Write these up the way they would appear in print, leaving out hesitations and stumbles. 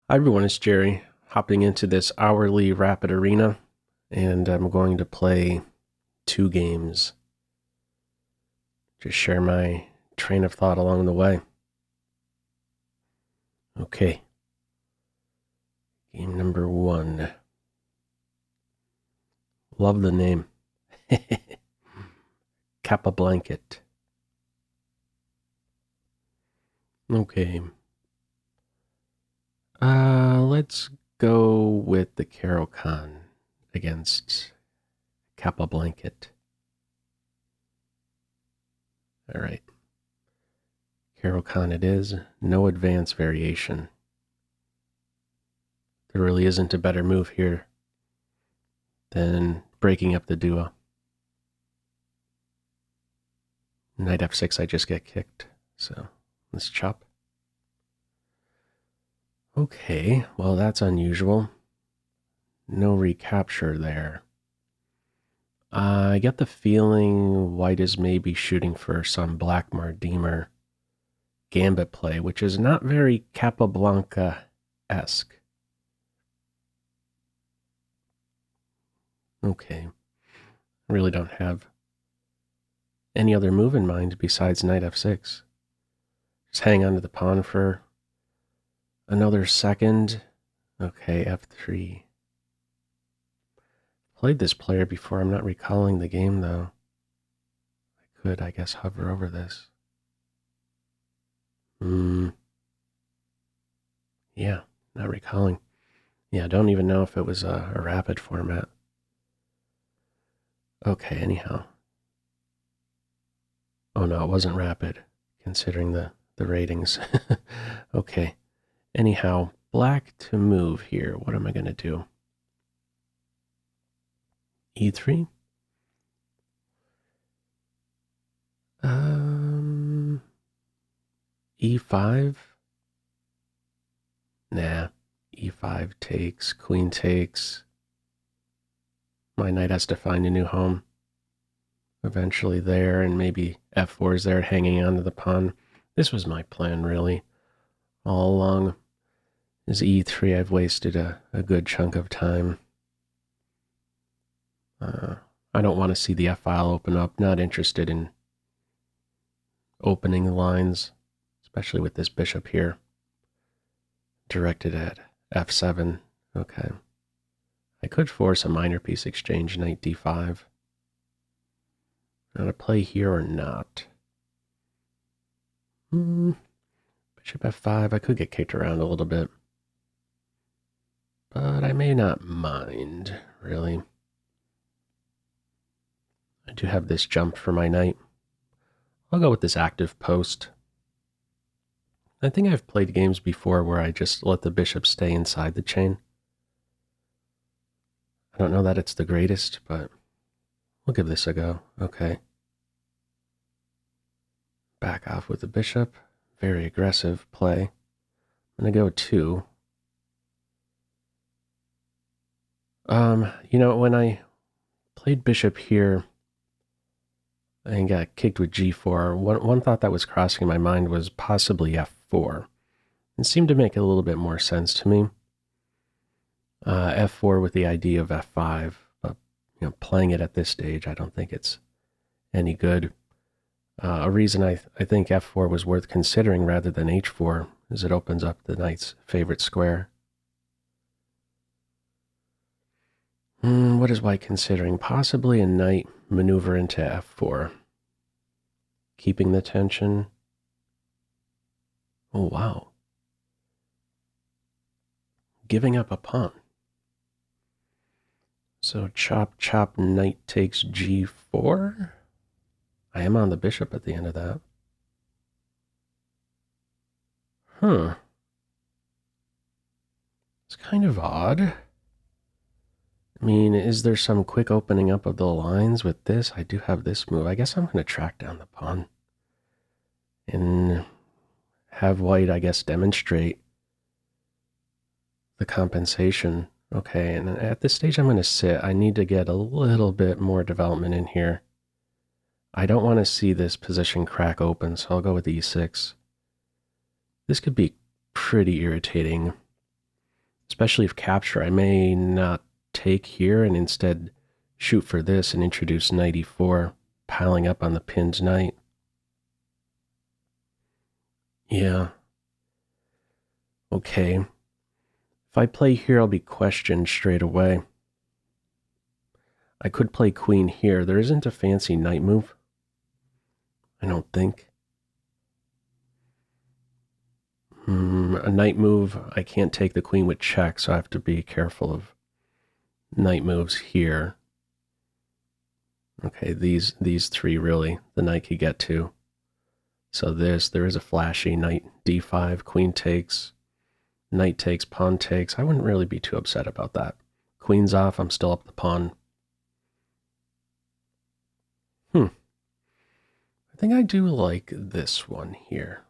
Hi everyone, it's Jerry, hopping into this hourly rapid arena, and I'm going to play 2 games. Just share my train of thought along the way. Okay. Game number 1. Love the name. Kappa Blanket. Okay. Let's go with the Caro-Kann against Kappa Blanket. Alright. Caro-Kann it is. No advance variation. There really isn't a better move here than breaking up the duo. Knight f6, I just get kicked. So let's chop. Okay, well that's unusual. No recapture there. I get the feeling white is maybe shooting for some black Mardimer gambit play, which is not very Capablanca-esque. Okay, I really don't have any other move in mind besides knight f6. Just hang on to the pawn for another second. Okay, f3. Played this player before. I'm not recalling the game, though. I could, I guess, hover over this. Yeah, not recalling. Yeah, I don't even know if it was a rapid format. Okay, anyhow. Oh, no, it wasn't rapid, considering the ratings. Okay. Anyhow, black to move here. What am I going to do? E3? E5? Nah. E5 takes, queen takes. My knight has to find a new home. Eventually there, and maybe f4 is there hanging onto the pawn. This was my plan, really. All along is e3. I've wasted a good chunk of time. I don't want to see the f-file open up. Not interested in opening the lines, especially with this bishop here. Directed at f7. Okay. I could force a minor piece exchange, knight d5. Now to play here or not. Bishop f5. I could get kicked around a little bit. But I may not mind, really. I do have this jump for my knight. I'll go with this active post. I think I've played games before where I just let the bishop stay inside the chain. I don't know that it's the greatest, but we'll give this a go. Okay. Back off with the bishop. Very aggressive play. I'm going to go 2. When I played bishop here and got kicked with g4, one thought that was crossing my mind was possibly f4. It seemed to make a little bit more sense to me. f4 with the idea of f5, but playing it at this stage, I don't think it's any good. A reason I think f4 was worth considering rather than h4 is it opens up the knight's favorite square. What is white considering? Possibly a knight maneuver into f4. Keeping the tension. Oh, wow. Giving up a pawn. So chop, chop, knight takes g4. I am on the bishop at the end of that. It's kind of odd. I mean, is there some quick opening up of the lines with this? I do have this move. I guess I'm going to track down the pawn and have white, I guess, demonstrate the compensation. Okay, and at this stage I'm going to sit. I need to get a little bit more development in here. I don't want to see this position crack open, so I'll go with e6. This could be pretty irritating. Especially if capture, I may not take here and instead shoot for this and introduce knight e4, piling up on the pinned knight. Yeah. Okay. If I play here, I'll be questioned straight away. I could play queen here. There isn't a fancy knight move, I don't think. A knight move, I can't take the queen with check, so I have to be careful of knight moves here. Okay, these three really, the knight could get to. So there is a flashy knight d5, queen takes, knight takes, pawn takes. I wouldn't really be too upset about that. Queen's off, I'm still up the pawn. I think I do like this one here.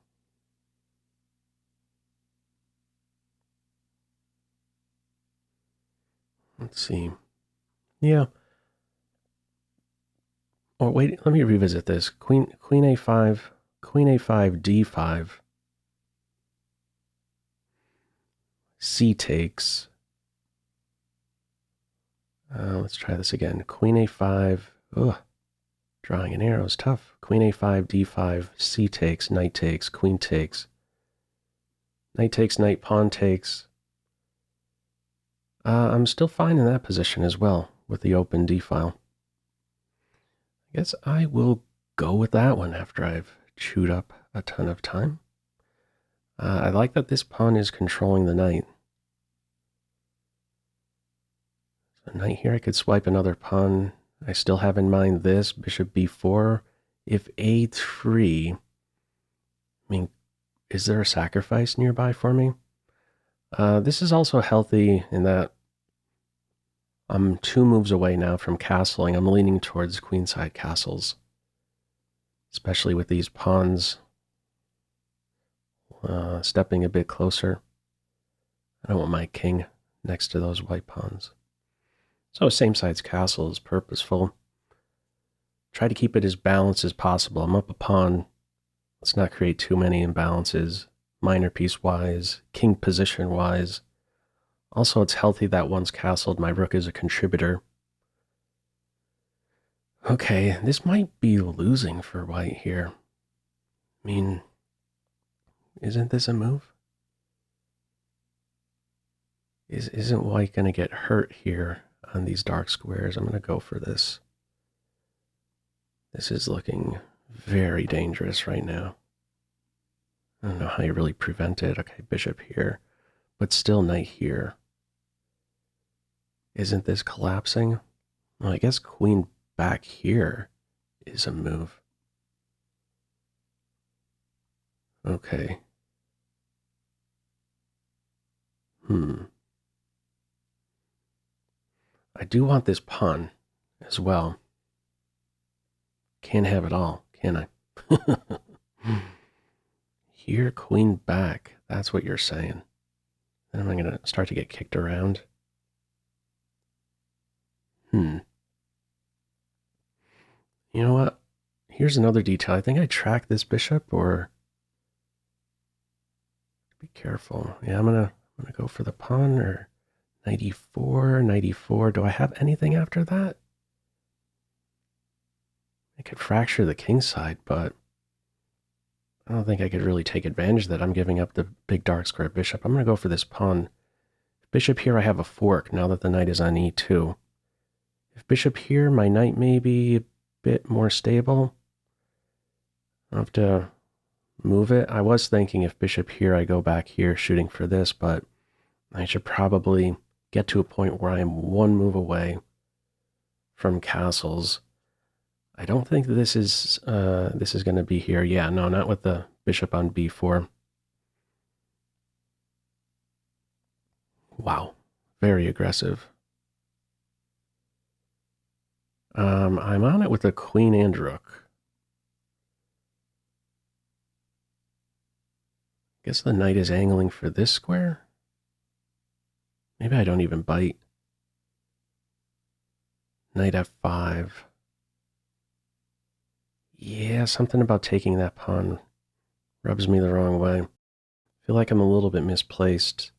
Let's see. Yeah. Or wait, let me revisit this. Queen a5, queen a5, d5. C takes. Let's try this again. Queen a5. Ugh. Drawing an arrow is tough. Queen a5, d5, c takes, knight takes, queen takes. Knight takes, knight, pawn takes. I'm still fine in that position as well with the open d-file. I guess I will go with that one after I've chewed up a ton of time. I like that this pawn is controlling the knight. So knight here, I could swipe another pawn. I still have in mind this, bishop b4. If a3, I mean, is there a sacrifice nearby for me? This is also healthy in that I'm 2 moves away now from castling. I'm leaning towards queenside castles, especially with these pawns stepping a bit closer. I don't want my king next to those white pawns. So same side's castle is purposeful. Try to keep it as balanced as possible. I'm up a pawn. Let's not create too many imbalances, minor piece-wise, king position-wise. Also, it's healthy that once castled, my rook is a contributor. Okay, this might be losing for white here. I mean, isn't this a move? Isn't white going to get hurt here on these dark squares? I'm going to go for this. This is looking very dangerous right now. I don't know how you really prevent it. Okay, bishop here, but still knight here. Isn't this collapsing? Well, I guess queen back here is a move. Okay. I do want this pawn as well. Can't have it all, can I? Here, queen back. That's what you're saying. Then am I going to start to get kicked around? You know what? Here's another detail. I think I track this bishop, or be careful. Yeah, I'm gonna go for the pawn, or knight e4, knight e4. Do I have anything after that? I could fracture the king side, but I don't think I could really take advantage of that. I'm giving up the big dark square bishop. I'm going to go for this pawn. Bishop here, I have a fork now that the knight is on e2. If bishop here, my knight may be a bit more stable. I'll have to move it. I was thinking if bishop here, I go back here shooting for this, but I should probably get to a point where I am 1 move away from castles. I don't think this is going to be here. Yeah, no, not with the bishop on b4. Wow, very aggressive. I'm on it with the queen and rook. Guess the knight is angling for this square. Maybe I don't even bite. Knight f5. Yeah, something about taking that pawn rubs me the wrong way. I feel like I'm a little bit misplaced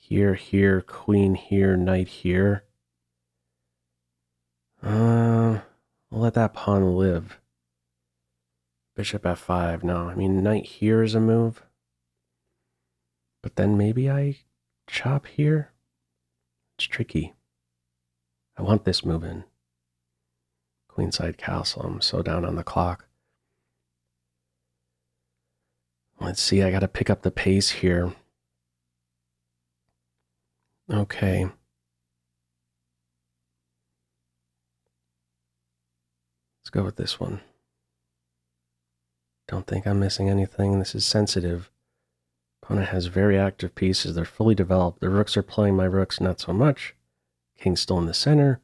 here, queen here, knight here. We'll let that pawn live. Bishop f5. No, I mean, knight here is a move. But then maybe I chop here. It's tricky. I want this move in. Queenside castle. I'm so down on the clock. Let's see, I gotta pick up the pace here. Okay. Let's go with this one. Don't think I'm missing anything. This is sensitive. Opponent has very active pieces. They're fully developed. The rooks are playing, my rooks not so much. King's still in the center.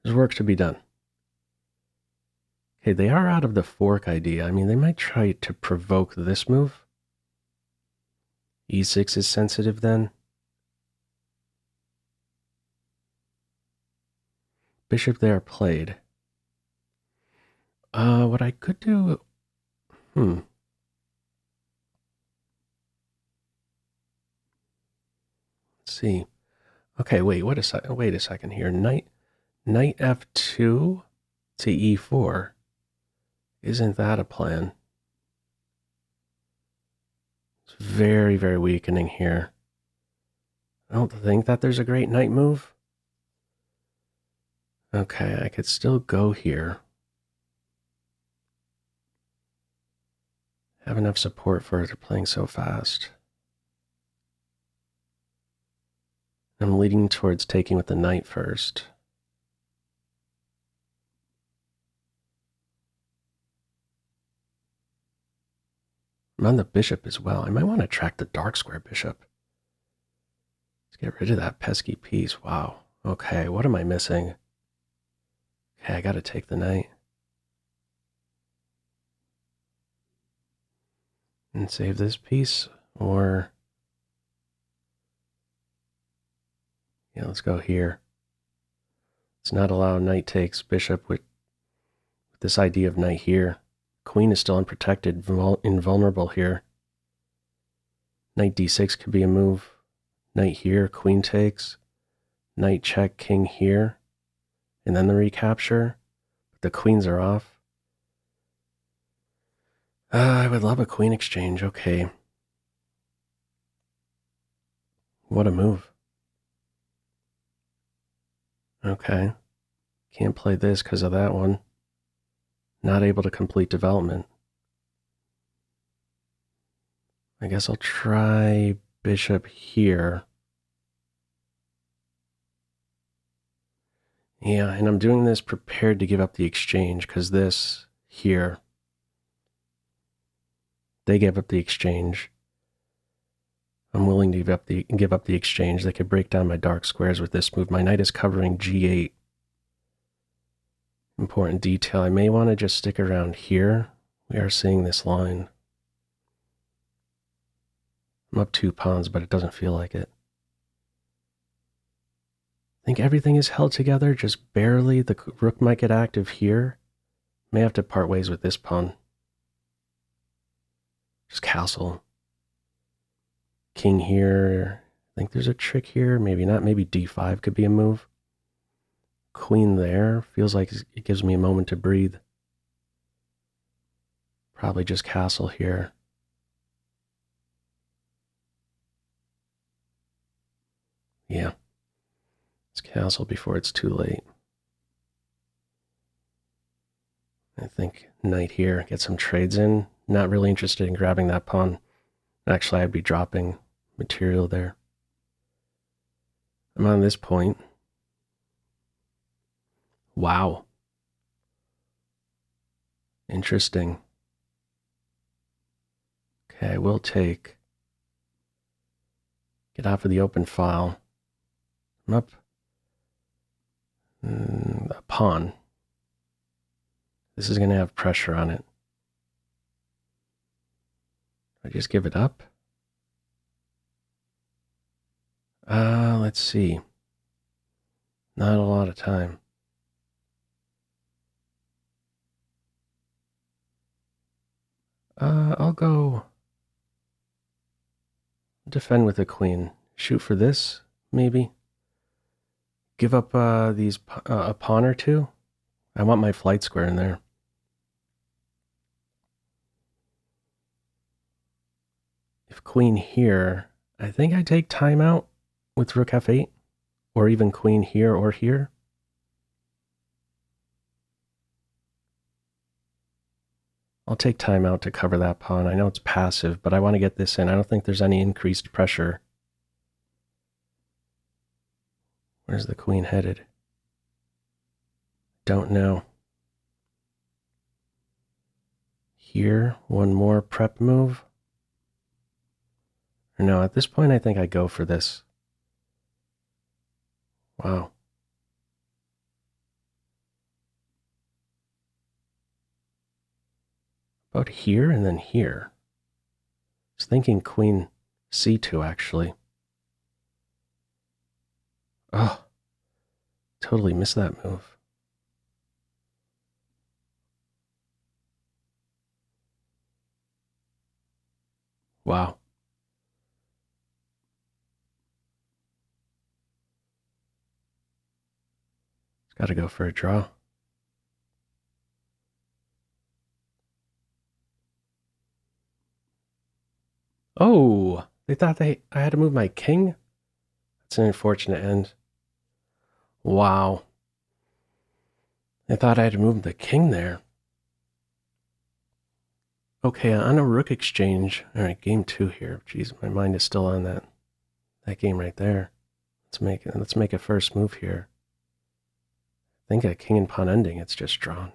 There's work to be done. Okay, they are out of the fork idea. I mean, they might try to provoke this move. E6 is sensitive then. Bishop there played. What I could do... Let's see. Okay, wait a second here. Knight f2 to e4. Isn't that a plan? It's very, very weakening here. I don't think that there's a great knight move. Okay, I could still go here. Have enough support for it playing so fast. I'm leading towards taking with the knight first. I'm on the bishop as well. I might want to track the dark square bishop. Let's get rid of that pesky piece. Wow. Okay, what am I missing? Okay, I gotta take the knight. And save this piece, or... Yeah, let's go here. Let's not allow knight takes bishop with this idea of knight here. Queen is still unprotected, invulnerable here. Knight d6 could be a move. Knight here, queen takes. Knight check, king here. And then the recapture. The queens are off. I would love a queen exchange. Okay. What a move. Okay. Can't play this because of that one. Not able to complete development. I guess I'll try bishop here. Yeah, and I'm doing this prepared to give up the exchange because this here, they gave up the exchange. I'm willing to give up the exchange. They could break down my dark squares with this move. My knight is covering g8. Important detail. I may want to just stick around here. We are seeing this line. I'm up 2 pawns, but it doesn't feel like it. I think everything is held together, just barely. The rook might get active here. May have to part ways with this pawn. Just castle. King here. I think there's a trick here. Maybe not. Maybe d5 could be a move. Queen there. Feels like it gives me a moment to breathe. Probably just castle here. Yeah. Let's castle before it's too late. I think knight here. Get some trades in. Not really interested in grabbing that pawn. Actually, I'd be dropping material there. I'm on this point. Wow. Interesting. Okay, I will take. Get off of the open file. I'm up. A pawn. This is going to have pressure on it. I just give it up? Let's see. Not a lot of time. I'll go defend with the queen. shoot for this, maybe. Give up these a pawn or two. I want my flight square in there. If queen here, I think I take timeout with rook f8, or even queen here or here. I'll take timeout to cover that pawn. I know it's passive, but I want to get this in. I don't think there's any increased pressure. Where's the queen headed? Don't know. Here, one more prep move. Or no, at this point I think I go for this. Wow. About here and then here. I was thinking queen c2 actually. Oh, totally missed that move. Wow. It's got to go for a draw. Oh, they thought I had to move my king? That's an unfortunate end. Wow. They thought I had to move the king there. Okay, on a rook exchange. All right, game 2 here. Jeez, my mind is still on that game right there. Let's make a first move here. I think a king and pawn ending, it's just drawn.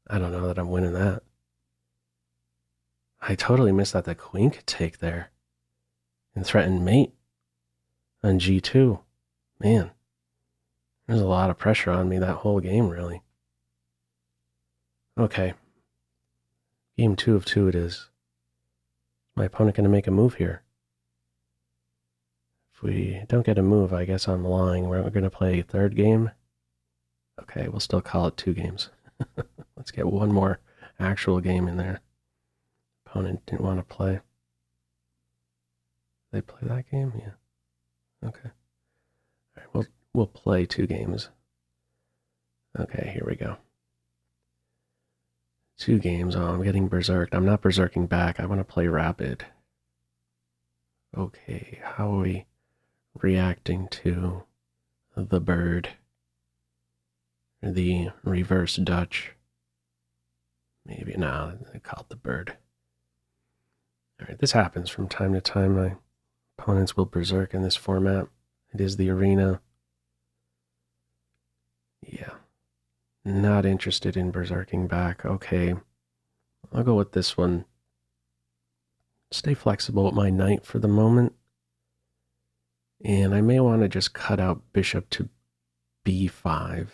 I don't know that I'm winning that. I totally missed that the queen could take there and threaten mate on g2. Man, there's a lot of pressure on me that whole game, really. Okay. Game 2 of 2 it is. My opponent going to make a move here? If we don't get a move, I guess I'm lying. We're going to play a third game. Okay, we'll still call it 2 games. Let's get one more actual game in there. Opponent didn't want to play. They play that game? Yeah. Okay. All right, we'll play 2 games. Okay, here we go. 2 games. Oh, I'm getting berserked. I'm not berserking back. I want to play rapid. Okay, how are we reacting to the bird? The reverse Dutch. Maybe not. I call it the bird. All right, this happens from time to time. My opponents will berserk in this format. It is the arena. Yeah. Not interested in berserking back. Okay. I'll go with this one. Stay flexible with my knight for the moment. And I may want to just cut out bishop to b5.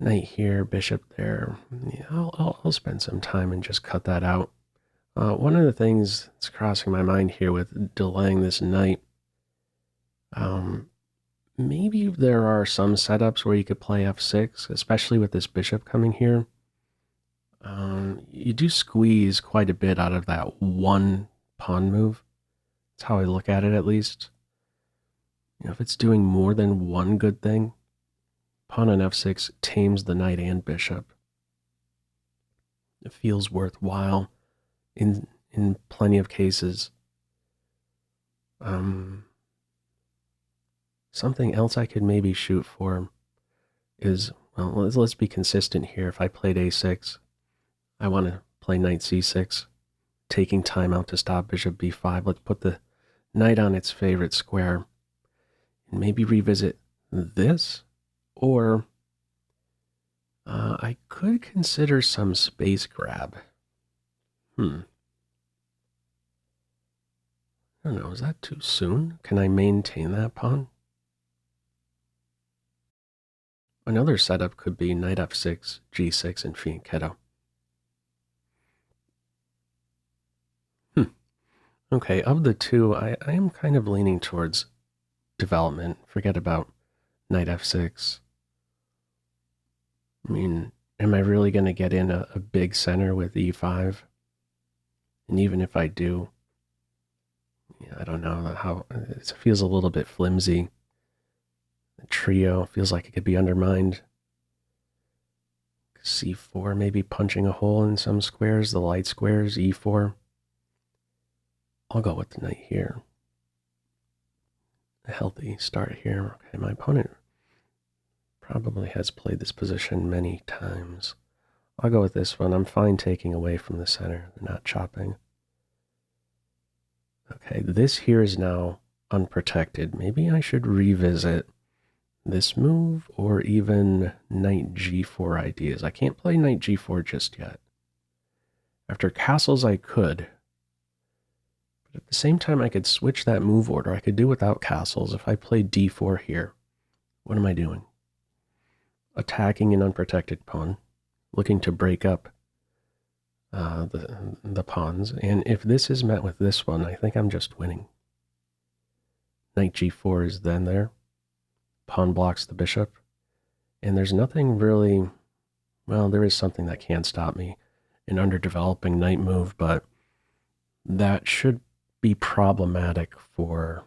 Knight here, bishop there. Yeah, I'll spend some time and just cut that out. One of the things that's crossing my mind here with delaying this knight, maybe there are some setups where you could play f6, especially with this bishop coming here. You do squeeze quite a bit out of that one pawn move. That's how I look at it, at least. You know, if it's doing more than one good thing, pawn on f6 tames the knight and bishop. It feels worthwhile in plenty of cases. Something else I could maybe shoot for is, well, let's be consistent here. If I played a6, I want to play knight c6, taking time out to stop bishop b5. Let's put the knight on its favorite square and maybe revisit this. Or I could consider some space grab. I don't know, is that too soon? Can I maintain that pawn? Another setup could be knight f6, g6, and fianchetto. Okay, of the two, I am kind of leaning towards development. Forget about knight f6. I mean, am I really going to get in a big center with e5? And even if I do, Yeah, I don't know how it feels a little bit flimsy. The trio feels like it could be undermined. C4 maybe punching a hole in some squares, the light squares, E4. I'll go with the knight here. A healthy start here. Okay, my opponent probably has played this position many times. I'll go with this one. I'm fine taking away from the center. They're not chopping. Okay, this here is now unprotected. Maybe I should revisit this move or even knight g4 ideas. I can't play knight g4 just yet. After castles I could, but at the same time I could switch that move order. I could do without castles. If I play d4 here, what am I doing? Attacking an unprotected pawn, looking to break up the pawns. And if this is met with this one, I think I'm just winning. Knight g4 is then there. Pawn blocks the bishop. And there's nothing really, well, there is something that can stop me. An underdeveloping knight move, but that should be problematic for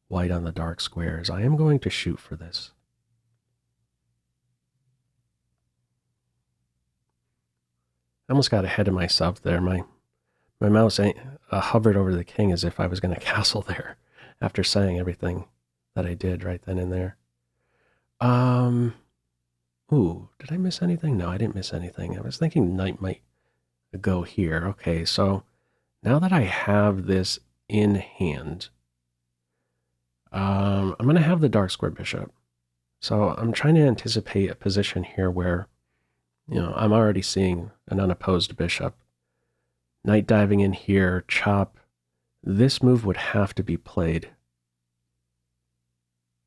white on the dark squares. I am going to shoot for this. I almost got ahead of myself there. My mouse hovered over the king as if I was going to castle there after saying everything that I did right then and there. Ooh, did I miss anything? No, I didn't miss anything. I was thinking knight might go here. Okay, so now that I have this in hand, I'm going to have the dark square bishop. So I'm trying to anticipate a position here where, I'm already seeing an unopposed bishop. Knight diving in here, chop. This move would have to be played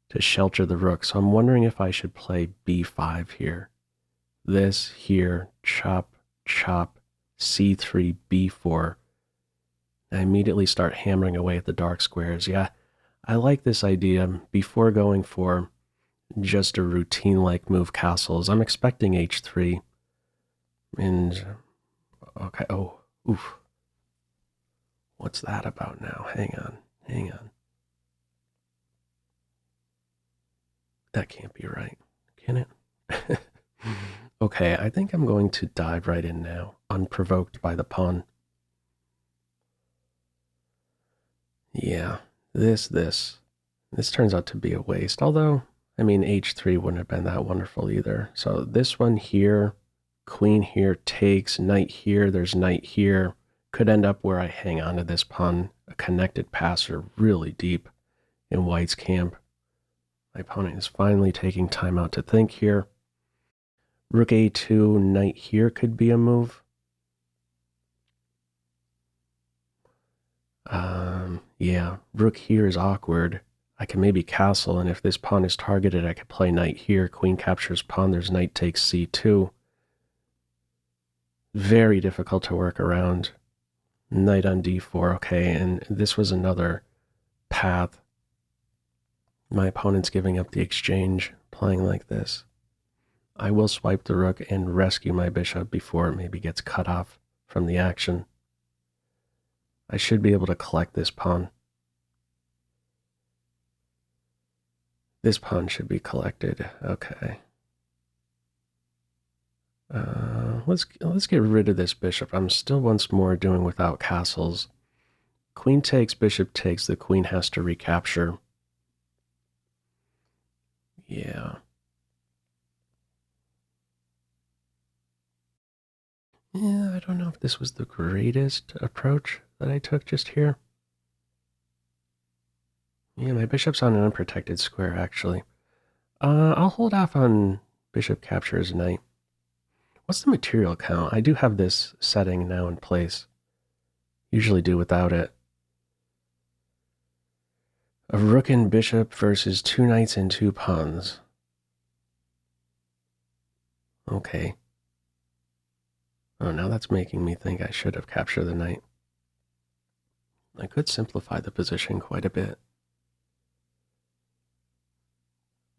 to shelter the rook. So I'm wondering if I should play b5 here. This here, chop, chop, c3, b4. I immediately start hammering away at the dark squares. Yeah, I like this idea. Before going for just a routine-like move castles, I'm expecting h3. And, okay, oh, oof. What's that about now? Hang on. That can't be right, can it? Okay, I think I'm going to dive right in now, unprovoked by the pawn. Yeah, this turns out to be a waste, although, I mean, h3 wouldn't have been that wonderful either. So this one here, queen here takes, knight here, there's knight here. Could end up where I hang on to this pawn, a connected passer really deep in white's camp. My opponent is finally taking time out to think here. Rook a2, knight here could be a move. Yeah, rook here is awkward. I can maybe castle, and if this pawn is targeted, I could play knight here. Queen captures pawn, there's knight takes c2. Very difficult to work around. Knight on d4, okay, and this was another path. My opponent's giving up the exchange, playing like this. I will swipe the rook and rescue my bishop before it maybe gets cut off from the action. I should be able to collect this pawn. This pawn should be collected. Okay. Let's get rid of this bishop. I'm still once more doing without castles. Queen takes, bishop takes. The queen has to recapture. Yeah. Yeah, I don't know if this was the greatest approach that I took just here. Yeah, my bishop's on an unprotected square, actually. I'll hold off on bishop captures knight. What's the material count? I do have this setting now in place. Usually do without it. A rook and bishop versus 2 knights and 2 pawns. Okay. Oh, now that's making me think I should have captured the knight. I could simplify the position quite a bit.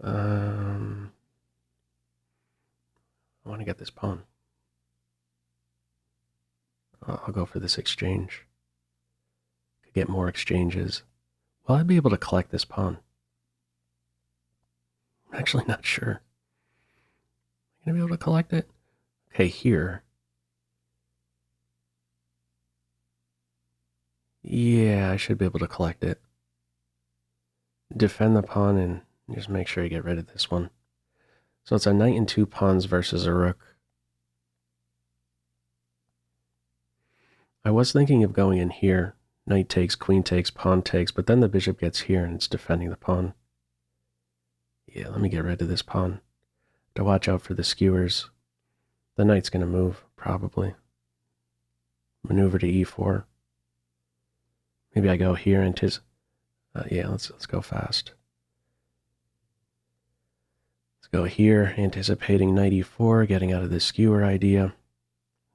I want to get this pawn. I'll go for this exchange. get more exchanges. Will I be able to collect this pawn? I'm actually not sure. Am I going to be able to collect it? Okay, here. Yeah, I should be able to collect it. Defend the pawn and just make sure you get rid of this one. So it's a knight and 2 pawns versus a rook. I was thinking of going in here. Knight takes, queen takes, pawn takes, but then the bishop gets here and it's defending the pawn. Yeah, let me get rid of this pawn. To watch out for the skewers. The knight's going to move, probably. Maneuver to e4. Maybe I go here and yeah, let's go fast. Let's go here, anticipating knight e4, getting out of the skewer idea.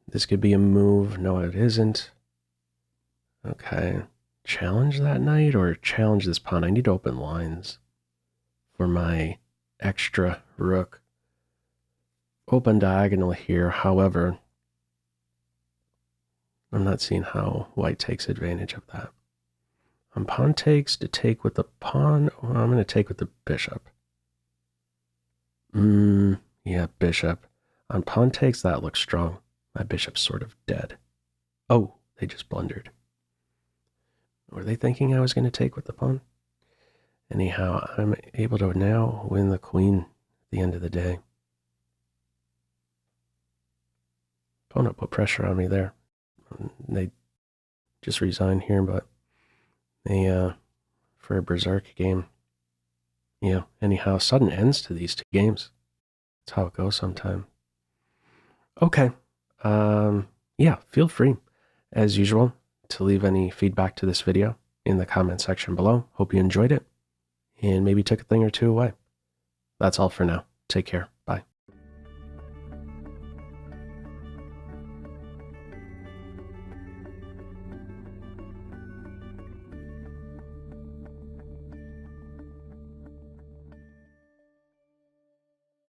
This could be a move. No, it isn't. Okay. Challenge that knight or challenge this pawn? I need to open lines for my extra rook. Open diagonal here. However, I'm not seeing how white takes advantage of that. On pawn takes, to take with the pawn, well, I'm going to take with the bishop. Yeah, bishop. On pawn takes, that looks strong. My bishop's sort of dead. Oh, they just blundered. Were they thinking I was going to take with the pawn? Anyhow, I'm able to now win the queen at the end of the day. Opponent put pressure on me there. They just resigned here, but they, for a berserk game. Yeah, anyhow, sudden ends to these 2 games. That's how it goes sometimes. Okay. Yeah, feel free, as usual, to leave any feedback to this video in the comment section below. Hope you enjoyed it and maybe took a thing or two away. That's all for now. Take care.